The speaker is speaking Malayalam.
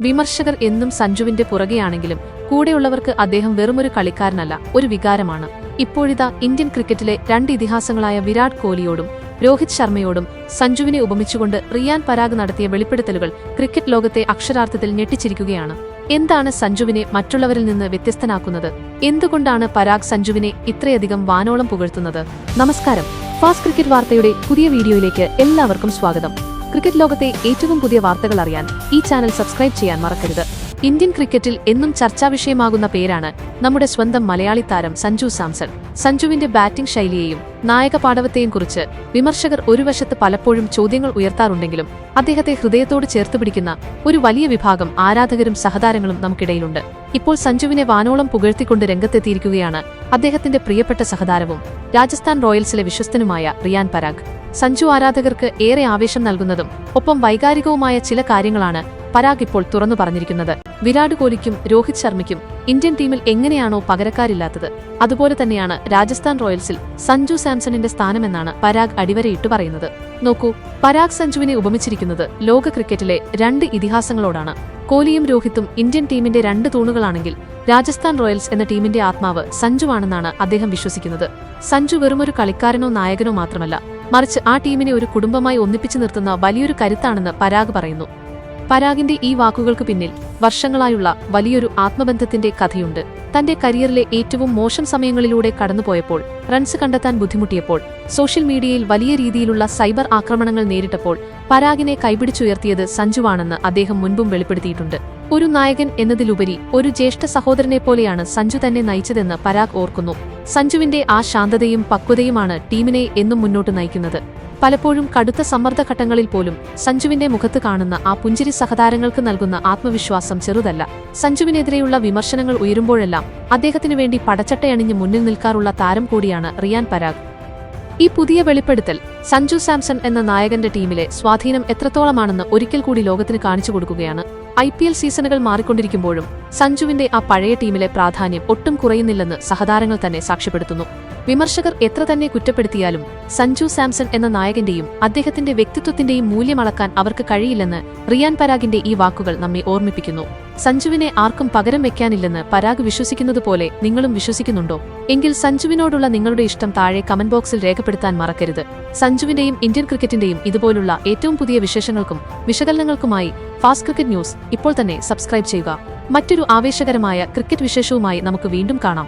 വിമർശകർ എന്നും സഞ്ജുവിന്റെ പുറകെയാണെങ്കിലും കൂടെയുള്ളവർക്ക് അദ്ദേഹം വെറുമൊരു കളിക്കാരനല്ല, ഒരു വികാരമാണ്. ഇപ്പോഴിതാ ഇന്ത്യൻ ക്രിക്കറ്റിലെ രണ്ട് ഇതിഹാസങ്ങളായ വിരാട് കോഹ്ലിയോടും രോഹിത് ശർമ്മയോടും സഞ്ജുവിനെ ഉപമിച്ചുകൊണ്ട് റിയാൻ പരാഗ് നടത്തിയ വെളിപ്പെടുത്തലുകൾ ക്രിക്കറ്റ് ലോകത്തെ അക്ഷരാർത്ഥത്തിൽ ഞെട്ടിച്ചിരിക്കുകയാണ്. എന്താണ് സഞ്ജുവിനെ മറ്റുള്ളവരിൽ നിന്ന് വ്യത്യസ്തനാക്കുന്നത്? എന്തുകൊണ്ടാണ് പരാഗ് സഞ്ജുവിനെ ഇത്രയധികം വാനോളം പുകഴ്ത്തുന്നത്? നമസ്കാരം, ഫാസ്റ്റ് ക്രിക്കറ്റ് വാർത്തയുടെ പുതിയ വീഡിയോയിലേക്ക് എല്ലാവർക്കും സ്വാഗതം. ക്രിക്കറ്റ് ലോകത്തെ ഏറ്റവും പുതിയ വാർത്തകൾ അറിയാൻ ഈ ചാനൽ സബ്സ്ക്രൈബ് ചെയ്യാൻ മറക്കരുത്. ഇന്ത്യൻ ക്രിക്കറ്റിൽ എന്നും ചർച്ചാവിഷയമാകുന്ന പേരാണ് നമ്മുടെ സ്വന്തം മലയാളി താരം സഞ്ജു സാംസൺ. സഞ്ജുവിന്റെ ബാറ്റിംഗ് ശൈലിയെയും നായക പാടവത്തെയും കുറിച്ച് വിമർശകർ ഒരു വശത്ത് പലപ്പോഴും ചോദ്യങ്ങൾ ഉയർത്താറുണ്ടെങ്കിലും അദ്ദേഹത്തെ ഹൃദയത്തോട് ചേർത്ത് പിടിക്കുന്ന ഒരു വലിയ വിഭാഗം ആരാധകരും സഹതാരങ്ങളും നമുക്കിടയിലുണ്ട്. ഇപ്പോൾ സഞ്ജുവിനെ വാനോളം പുകഴ്ത്തിക്കൊണ്ട് രംഗത്തെത്തിയിരിക്കുകയാണ് അദ്ദേഹത്തിന്റെ പ്രിയപ്പെട്ട സഹതാരവും രാജസ്ഥാൻ റോയൽസിലെ വിശ്വസ്തനുമായ റിയാൻ പരാഗ്. സഞ്ജു ആരാധകർക്ക് ഏറെ ആവേശം നൽകുന്നതും ഒപ്പം വൈകാരികവുമായ ചില കാര്യങ്ങളാണ് പരാഗ് ഇപ്പോൾ തുറന്നു പറഞ്ഞിരിക്കുന്നത്. വിരാട് കോഹ്ലിക്കും രോഹിത് ശർമ്മയ്ക്കും ഇന്ത്യൻ ടീമിൽ എങ്ങനെയാണോ പകരക്കാരില്ലാത്തത്, അതുപോലെ തന്നെയാണ് രാജസ്ഥാൻ റോയൽസിൽ സഞ്ജു സാംസണിന്റെ സ്ഥാനമെന്നാണ് പരാഗ് അടിവരയിട്ട് പറയുന്നത്. നോക്കൂ, പരാഗ് സഞ്ജുവിനെ ഉപമിച്ചിരിക്കുന്നത് ലോക ക്രിക്കറ്റിലെ രണ്ട് ഇതിഹാസങ്ങളോടാണ്. കോഹ്ലിയും രോഹിത്തും ഇന്ത്യൻ ടീമിന്റെ രണ്ട് തൂണുകളാണെങ്കിൽ രാജസ്ഥാൻ റോയൽസ് എന്ന ടീമിന്റെ ആത്മാവ് സഞ്ജുവാണെന്നാണ് അദ്ദേഹം വിശ്വസിക്കുന്നത്. സഞ്ജു വെറുമൊരു കളിക്കാരനോ നായകനോ മാത്രമല്ല, മറിച്ച് ആ ടീമിനെ ഒരു കുടുംബമായി ഒന്നിപ്പിച്ചു നിർത്തുന്ന വലിയൊരു കരുത്താണെന്ന് പരാഗ് പറയുന്നു. പരാഗിന്റെ ഈ വാക്കുകൾക്ക് പിന്നിൽ വർഷങ്ങളായുള്ള വലിയൊരു ആത്മബന്ധത്തിന്റെ കഥയുണ്ട്. തന്റെ കരിയറിലെ ഏറ്റവും മോശം സമയങ്ങളിലൂടെ കടന്നുപോയപ്പോൾ, റൺസ് കണ്ടെത്താൻ ബുദ്ധിമുട്ടിയപ്പോൾ, സോഷ്യൽ മീഡിയയിൽ വലിയ രീതിയിലുള്ള സൈബർ ആക്രമണങ്ങൾ നേരിട്ടപ്പോൾ പരാഗിനെ കൈപിടിച്ചുയർത്തിയത് സഞ്ജുവാണെന്ന് അദ്ദേഹം മുൻപും വെളിപ്പെടുത്തിയിട്ടുണ്ട്. ഒരു നായകൻ എന്നതിലുപരി ഒരു ജ്യേഷ്ഠ സഹോദരനെപ്പോലെയാണ് സഞ്ജു തന്നെ നയിച്ചതെന്ന് പരാഗ് ഓർക്കുന്നു. സഞ്ജുവിന്റെ ആ ശാന്തതയും പക്വതയുമാണ് ടീമിനെ എന്നും മുന്നോട്ട് നയിക്കുന്നത്. പലപ്പോഴും കടുത്ത സമ്മർദ്ദഘട്ടങ്ങളിൽ പോലും സഞ്ജുവിന്റെ മുഖത്ത് കാണുന്ന ആ പുഞ്ചിരി സഹതാരങ്ങൾക്ക് നൽകുന്ന ആത്മവിശ്വാസം ചെറുതല്ല. സഞ്ജുവിനെതിരെയുള്ള വിമർശനങ്ങൾ ഉയരുമ്പോഴെല്ലാം അദ്ദേഹത്തിനു വേണ്ടി പടച്ചട്ടയണിഞ്ഞ് മുന്നിൽ നിൽക്കാറുള്ള താരം കൂടിയാണ് റിയാൻ പരാഗ്. ഈ പുതിയ വെളിപ്പെടുത്തൽ സഞ്ജു സാംസൺ എന്ന നായകന്റെ ടീമിലെ സ്വാധീനം എത്രത്തോളമാണെന്ന് ഒരിക്കൽ കൂടി ലോകത്തിന് കാണിച്ചു കൊടുക്കുകയാണ്. IPL സീസണുകൾ മാറിക്കൊണ്ടിരിക്കുമ്പോഴും സഞ്ജുവിന്റെ ആ പഴയ ടീമിലെ പ്രാധാന്യം ഒട്ടും കുറയുന്നില്ലെന്ന് സഹതാരങ്ങൾ തന്നെ സാക്ഷ്യപ്പെടുത്തുന്നു. വിമർശകർ എത്ര തന്നെ കുറ്റപ്പെടുത്തിയാലും സഞ്ജു സാംസൺ എന്ന നായകന്റെയും അദ്ദേഹത്തിന്റെ വ്യക്തിത്വത്തിന്റെയും മൂല്യം അളക്കാൻ അവർക്ക് കഴിയില്ലെന്ന് റിയാൻ പരാഗിന്റെ ഈ വാക്കുകൾ നമ്മെ ഓർമ്മിപ്പിക്കുന്നു. സഞ്ജുവിനെ ആർക്കും പകരം വെക്കാനില്ലെന്ന് പരാഗ് വിശ്വസിക്കുന്നതുപോലെ നിങ്ങളും വിശ്വസിക്കുന്നുണ്ടോ? എങ്കിൽ സഞ്ജുവിനോടുള്ള നിങ്ങളുടെ ഇഷ്ടം താഴെ കമന്റ് ബോക്സിൽ രേഖപ്പെടുത്താൻ മറക്കരുത്. സഞ്ജുവിന്റെയും ഇന്ത്യൻ ക്രിക്കറ്റിന്റെയും ഇതുപോലുള്ള ഏറ്റവും പുതിയ വിശേഷങ്ങൾക്കും വിശകലനങ്ങൾക്കുമായി ഫാസ്റ്റ് ക്രിക്കറ്റ് ന്യൂസ് ഇപ്പോൾ തന്നെ സബ്സ്ക്രൈബ് ചെയ്യുക. മറ്റൊരു ആവേശകരമായ ക്രിക്കറ്റ് വിശേഷവുമായി നമുക്ക് വീണ്ടും കാണാം.